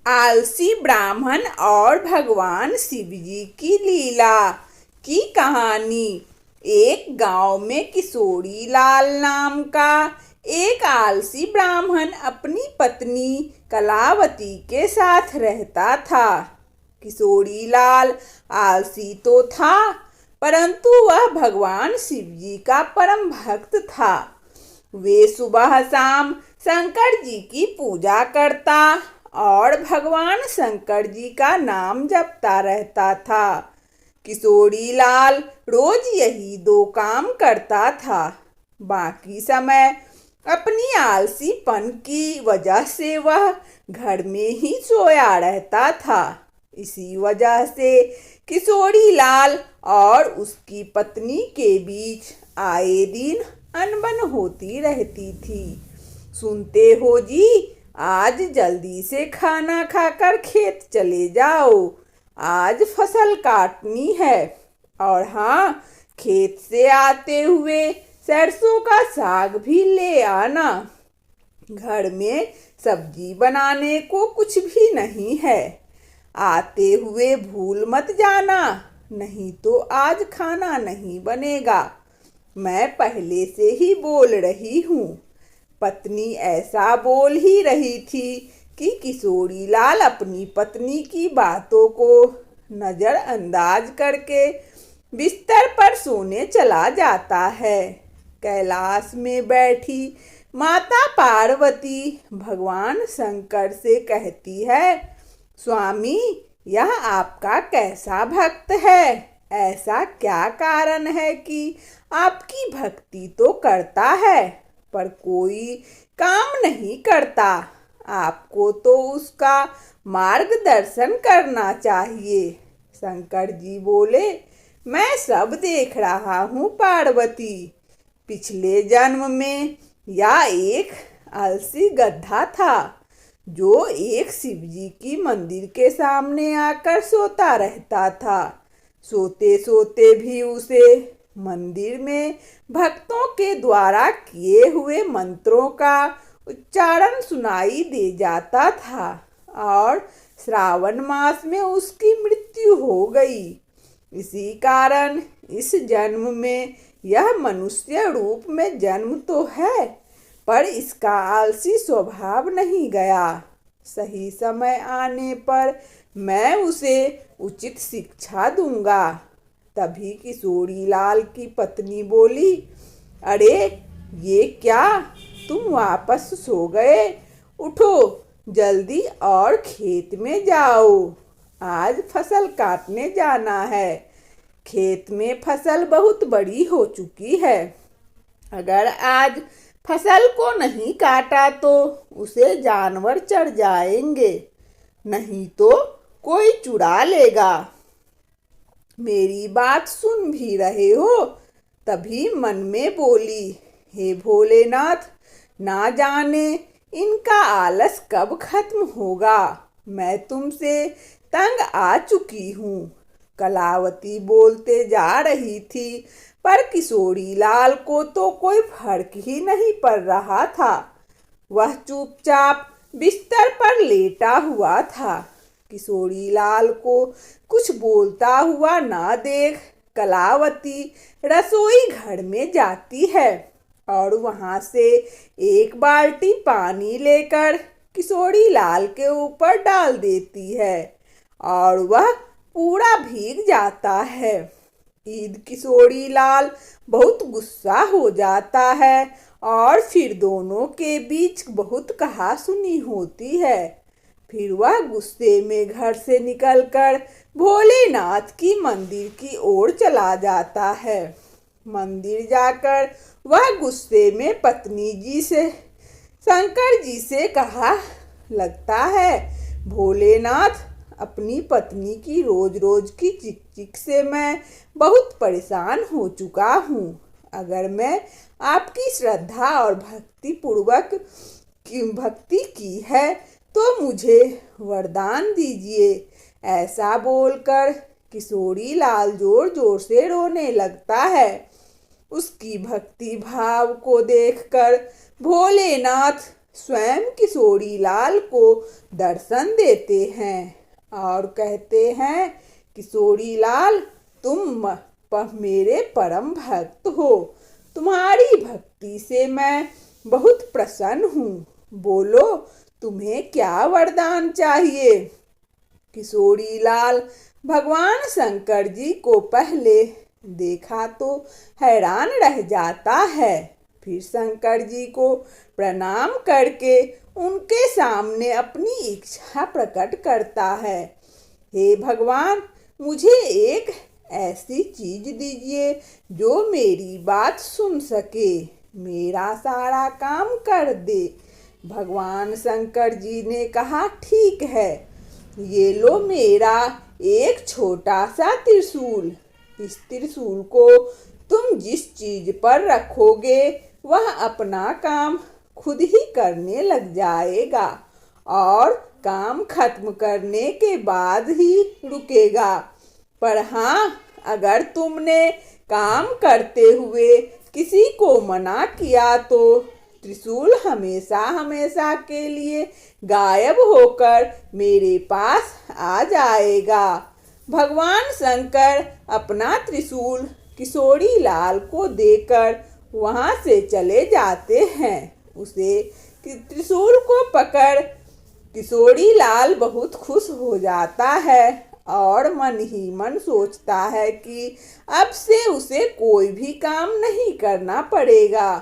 आलसी ब्राह्मण और भगवान शिव जी की लीला की कहानी। एक गांव में किशोरी लाल नाम का एक आलसी ब्राह्मण अपनी पत्नी कलावती के साथ रहता था। किशोरी लाल आलसी तो था, परंतु वह भगवान शिव जी का परम भक्त था। वे सुबह शाम शंकर जी की पूजा करता और भगवान शंकर जी का नाम जपता रहता था। किशोरी लाल रोज यही दो काम करता था। बाकी समय अपनी आलसीपन की वजह से वह घर में ही सोया रहता था। इसी वजह से किशोरी लाल और उसकी पत्नी के बीच आए दिन अनबन होती रहती थी। सुनते हो जी, आज जल्दी से खाना खाकर खेत चले जाओ, आज फसल काटनी है। और हाँ, खेत से आते हुए सरसों का साग भी ले आना। घर में सब्जी बनाने को कुछ भी नहीं है, आते हुए भूल मत जाना, नहीं तो आज खाना नहीं बनेगा। मैं पहले से ही बोल रही हूँ। पत्नी ऐसा बोल ही रही थी कि किशोरी लाल अपनी पत्नी की बातों को नजरअंदाज करके बिस्तर पर सोने चला जाता है। कैलाश में बैठी माता पार्वती भगवान शंकर से कहती है, स्वामी, यह आपका कैसा भक्त है? ऐसा क्या कारण है कि आपकी भक्ति तो करता है पर कोई काम नहीं करता? आपको तो उसका मार्गदर्शन करना चाहिए। शंकर जी बोले, मैं सब देख रहा हूँ पार्वती। पिछले जन्म में यह एक आलसी गधा था जो एक शिव जी की मंदिर के सामने आकर सोता रहता था। सोते सोते भी उसे मंदिर में भक्तों के द्वारा किए हुए मंत्रों का उच्चारण सुनाई दे जाता था और श्रावण मास में उसकी मृत्यु हो गई। इसी कारण इस जन्म में यह मनुष्य रूप में जन्म तो है, पर इसका आलसी स्वभाव नहीं गया। सही समय आने पर मैं उसे उचित शिक्षा दूंगा। तभी किशोरी लाल की पत्नी बोली, अरे ये क्या, तुम वापस सो गए? उठो जल्दी और खेत में जाओ, आज फसल काटने जाना है। खेत में फसल बहुत बड़ी हो चुकी है, अगर आज फसल को नहीं काटा तो उसे जानवर चढ़ जाएंगे, नहीं तो कोई चुरा लेगा। मेरी बात सुन भी रहे हो? तभी मन में बोली, हे भोलेनाथ, ना जाने इनका आलस कब खत्म होगा। मैं तुमसे तंग आ चुकी हूँ। कलावती बोलते जा रही थी, पर किशोरी लाल को तो कोई फर्क ही नहीं पड़ रहा था। वह चुपचाप बिस्तर पर लेटा हुआ था। किशोरी लाल को कुछ बोलता हुआ ना देख कलावती रसोई घर में जाती है और वहां से एक बाल्टी पानी लेकर किशोरी लाल के ऊपर डाल देती है और वह पूरा भीग जाता है। ईद किशोरी लाल बहुत गुस्सा हो जाता है और फिर दोनों के बीच बहुत कहासुनी होती है। फिर वह गुस्से में घर से निकलकर भोलेनाथ की मंदिर की ओर चला जाता है। मंदिर जाकर वह गुस्से में पत्नी जी से शंकर जी से कहा लगता है, भोलेनाथ, अपनी पत्नी की रोज रोज की चिक चिक से मैं बहुत परेशान हो चुका हूँ। अगर मैं आपकी श्रद्धा और भक्ति की है तो मुझे वरदान दीजिए। ऐसा बोलकर किशोरी लाल जोर जोर से रोने लगता है। उसकी भक्ति भाव को देखकर भोलेनाथ स्वयं किशोरी लाल को दर्शन देते हैं और कहते हैं, किशोरी लाल, तुम मेरे परम भक्त हो। तुम्हारी भक्ति से मैं बहुत प्रसन्न हूँ। बोलो, तुम्हें क्या वरदान चाहिए? किशोरी लाल भगवान शंकर जी को पहले देखा तो हैरान रह जाता है। फिर शंकर जी को प्रणाम करके उनके सामने अपनी इच्छा प्रकट करता है। हे भगवान, मुझे एक ऐसी चीज दीजिए जो मेरी बात सुन सके, मेरा सारा काम कर दे। भगवान शंकर जी ने कहा, ठीक है, ये लो मेरा एक छोटा सा त्रिशूल। इस त्रिशूल को तुम जिस चीज पर रखोगे वह अपना काम खुद ही करने लग जाएगा और काम खत्म करने के बाद ही रुकेगा। पर हाँ, अगर तुमने काम करते हुए किसी को मना किया तो त्रिशूल हमेशा हमेशा के लिए गायब होकर मेरे पास आ जाएगा। भगवान शंकर अपना त्रिशूल किशोरी लाल को देकर वहाँ से चले जाते हैं। उसे त्रिशूल को पकड़ किशोरी लाल बहुत खुश हो जाता है और मन ही मन सोचता है कि अब से उसे कोई भी काम नहीं करना पड़ेगा।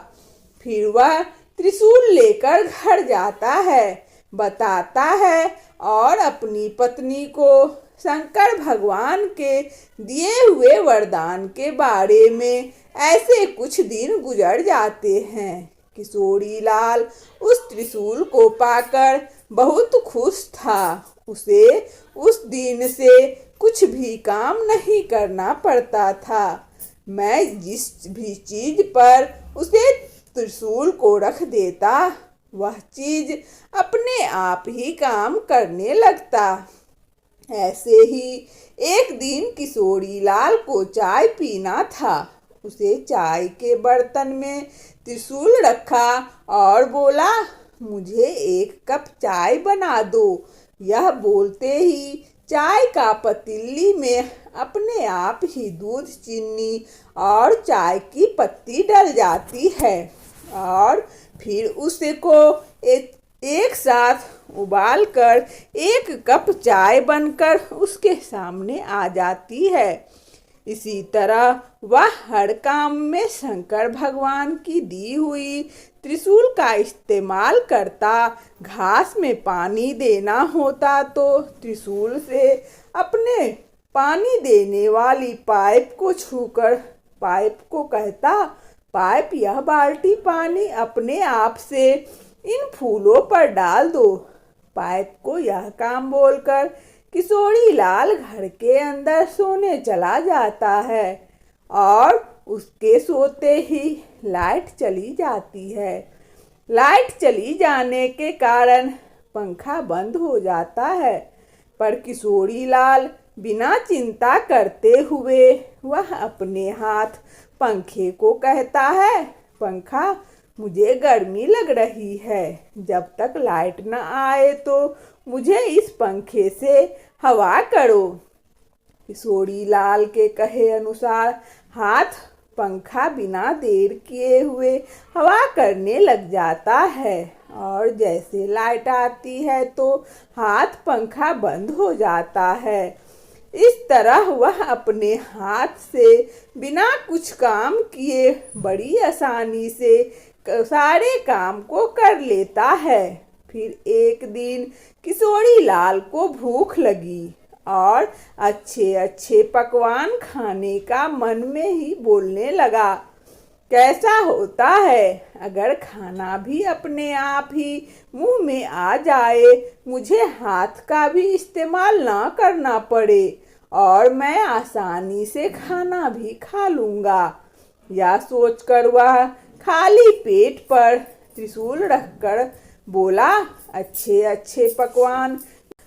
फिर वह त्रिशूल लेकर घर जाता है, बताता है और अपनी पत्नी को शंकर भगवान के दिए हुए वरदान के बारे में। ऐसे कुछ दिन गुजर जाते हैं। किशोरी लाल उस त्रिशूल को पाकर बहुत खुश था। उसे उस दिन से कुछ भी काम नहीं करना पड़ता था। मैं जिस भी चीज पर उसे त्रिशूल को रख देता, वह चीज अपने आप ही काम करने लगता। ऐसे ही एक दिन किशोरी लाल को चाय पीना था। उसे चाय के बर्तन में त्रिशूल रखा और बोला, मुझे एक कप चाय बना दो। यह बोलते ही चाय का पतीली में अपने आप ही दूध, चीनी और चाय की पत्ती डल जाती है और फिर उसको एक साथ उबाल कर एक कप चाय बनकर उसके सामने आ जाती है। इसी तरह वह हर काम में शंकर भगवान की दी हुई त्रिशूल का इस्तेमाल करता। घास में पानी देना होता तो त्रिशूल से अपने पानी देने वाली पाइप को छूकर पाइप को कहता, पाइप, यह बाल्टी पानी अपने आप से इन फूलों पर डाल दो। पाइप को यह काम बोलकर किशोरी लाल घर के अंदर सोने चला जाता है और उसके सोते ही लाइट चली जाती है। लाइट चली जाने के कारण पंखा बंद हो जाता है, पर किशोरी लाल बिना चिंता करते हुए वह अपने हाथ पंखे को कहता है, पंखा, मुझे गर्मी लग रही है। जब तक लाइट न आए तो मुझे इस पंखे से हवा करो। किशोरी लाल के कहे अनुसार हाथ पंखा बिना देर किए हुए हवा करने लग जाता है और जैसे लाइट आती है तो हाथ पंखा बंद हो जाता है। इस तरह वह अपने हाथ से बिना कुछ काम किए बड़ी आसानी से सारे काम को कर लेता है। फिर एक दिन किशोरी लाल को भूख लगी और अच्छे अच्छे पकवान खाने का मन में ही बोलने लगा। कैसा होता है अगर खाना भी अपने आप ही मुंह में आ जाए, मुझे हाथ का भी इस्तेमाल ना करना पड़े और मैं आसानी से खाना भी खा लूँगा। यह सोचकर वह खाली पेट पर त्रिशूल रखकर बोला, अच्छे अच्छे पकवान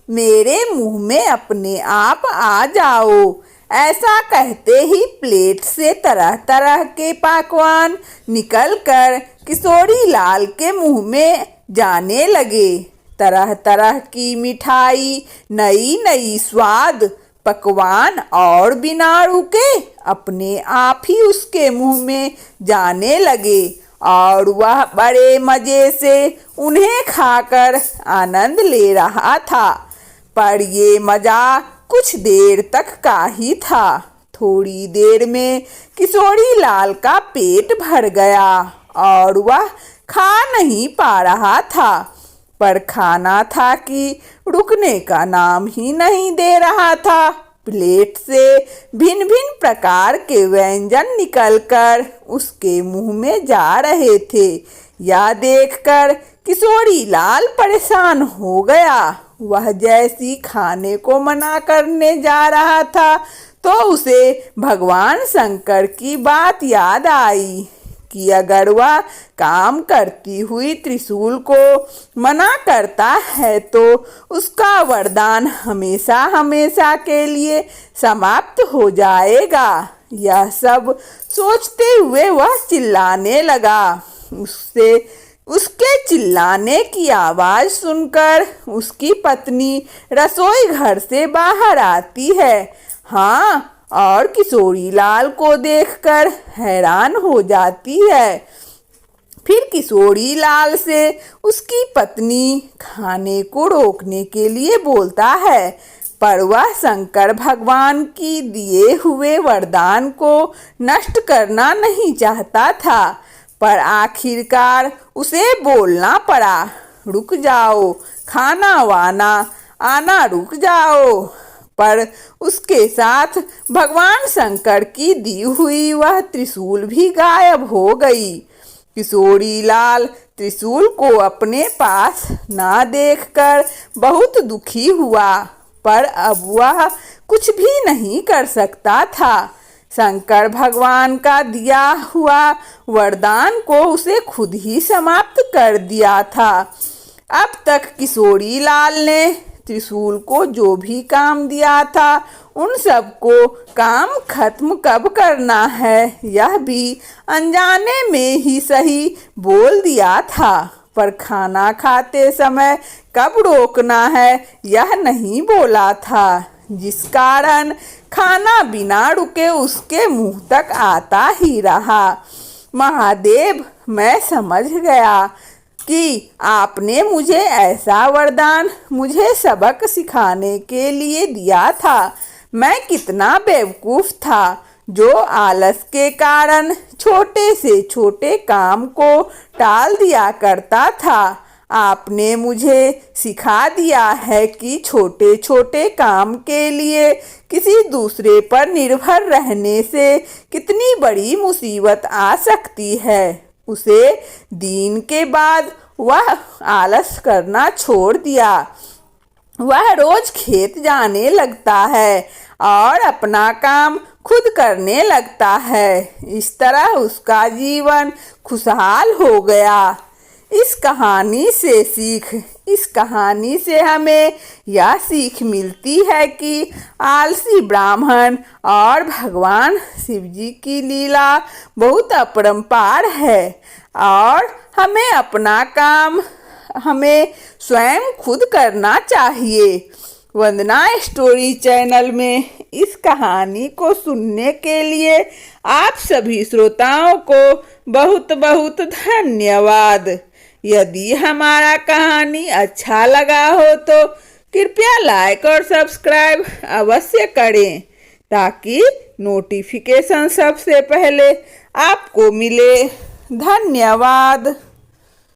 मेरे मुंह में अपने आप आ जाओ। ऐसा कहते ही प्लेट से तरह तरह के पकवान निकलकर किशोरी लाल के मुंह में जाने लगे। तरह तरह की मिठाई, नई नई स्वाद, पकवान और बिना रुके अपने आप ही उसके मुंह में जाने लगे और वह बड़े मजे से उन्हें खाकर आनंद ले रहा था। पर ये मजा कुछ देर तक का ही था। थोड़ी देर में किशोरी लाल का पेट भर गया और वह खा नहीं पा रहा था। पर खाना था कि रुकने का नाम ही नहीं दे रहा था। प्लेट से भिन्न भिन्न प्रकार के व्यंजन निकलकर उसके मुंह में जा रहे थे। यह देखकर किशोरी लाल परेशान हो गया। वह जैसी खाने को मना करने जा रहा था तो उसे भगवान शंकर की बात याद आई कि अगर वह काम करती हुई त्रिशूल को मना करता है तो उसका वरदान हमेशा हमेशा के लिए समाप्त हो जाएगा। यह सब सोचते हुए वह चिल्लाने लगा। उसके चिल्लाने की आवाज़ सुनकर उसकी पत्नी रसोई घर से बाहर आती है। हाँ, और किशोरी लाल को देखकर हैरान हो जाती है। फिर किशोरी लाल से उसकी पत्नी खाने को रोकने के लिए बोलता है, पर वह शंकर भगवान की दिए हुए वरदान को नष्ट करना नहीं चाहता था। पर आखिरकार उसे बोलना पड़ा, रुक जाओ, खाना वाना आना रुक जाओ। पर उसके साथ भगवान शंकर की दी हुई वह त्रिशूल भी गायब हो गई। किशोरी लाल त्रिशूल को अपने पास ना देखकर बहुत दुखी हुआ, पर अब वह कुछ भी नहीं कर सकता था। शंकर भगवान का दिया हुआ वरदान को उसे खुद ही समाप्त कर दिया था। अब तक किशोरी लाल ने त्रिशूल को जो भी काम दिया था उन सबको काम खत्म कब करना है यह भी अनजाने में ही सही बोल दिया था, पर खाना खाते समय कब रोकना है यह नहीं बोला था, जिस कारण खाना बिना रुके उसके मुंह तक आता ही रहा। महादेव, मैं समझ गया कि आपने मुझे ऐसा वरदान मुझे सबक सिखाने के लिए दिया था। मैं कितना बेवकूफ़ था जो आलस के कारण छोटे से छोटे काम को टाल दिया करता था। आपने मुझे सिखा दिया है कि छोटे छोटे काम के लिए किसी दूसरे पर निर्भर रहने से कितनी बड़ी मुसीबत आ सकती है। उसे दिन के बाद वह आलस करना छोड़ दिया। वह रोज खेत जाने लगता है और अपना काम खुद करने लगता है। इस तरह उसका जीवन खुशहाल हो गया। इस कहानी से हमें यह सीख मिलती है कि आलसी ब्राह्मण और भगवान शिव जी की लीला बहुत अपरंपार है और हमें अपना काम स्वयं खुद करना चाहिए। वंदना स्टोरी चैनल में इस कहानी को सुनने के लिए आप सभी श्रोताओं को बहुत बहुत धन्यवाद। यदि हमारा कहानी अच्छा लगा हो तो कृपया लाइक और सब्सक्राइब अवश्य करें ताकि नोटिफिकेशन सबसे पहले आपको मिले। धन्यवाद।